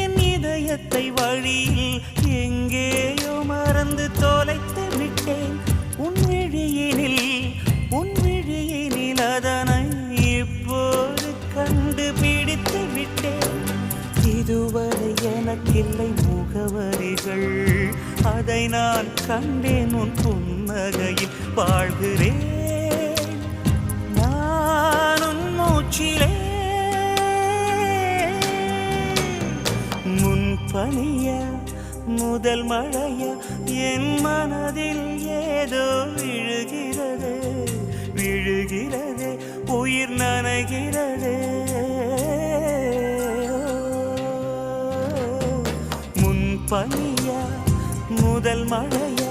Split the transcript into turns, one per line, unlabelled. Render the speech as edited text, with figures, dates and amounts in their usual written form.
என் இதயத்தை வழியில் எங்கேயோ மறந்து தொலைத்து விட்டேன். உன் விழியினில் அதனை இப்போது கண்டுபிடித்து விட்டேன். இதுவரை எனக்கில்லை முகவரிகள், அதை நான் கண்டேன் உன் புன்னகையில். வாழ்கிறேன் நான் உன் மூச்சிலே. முன்பனிய முதல் மழைய என் மனதில் ஏதோ விழுகிறது, உயிர் நனைகிறது. முன்பனிய முதல் மழைய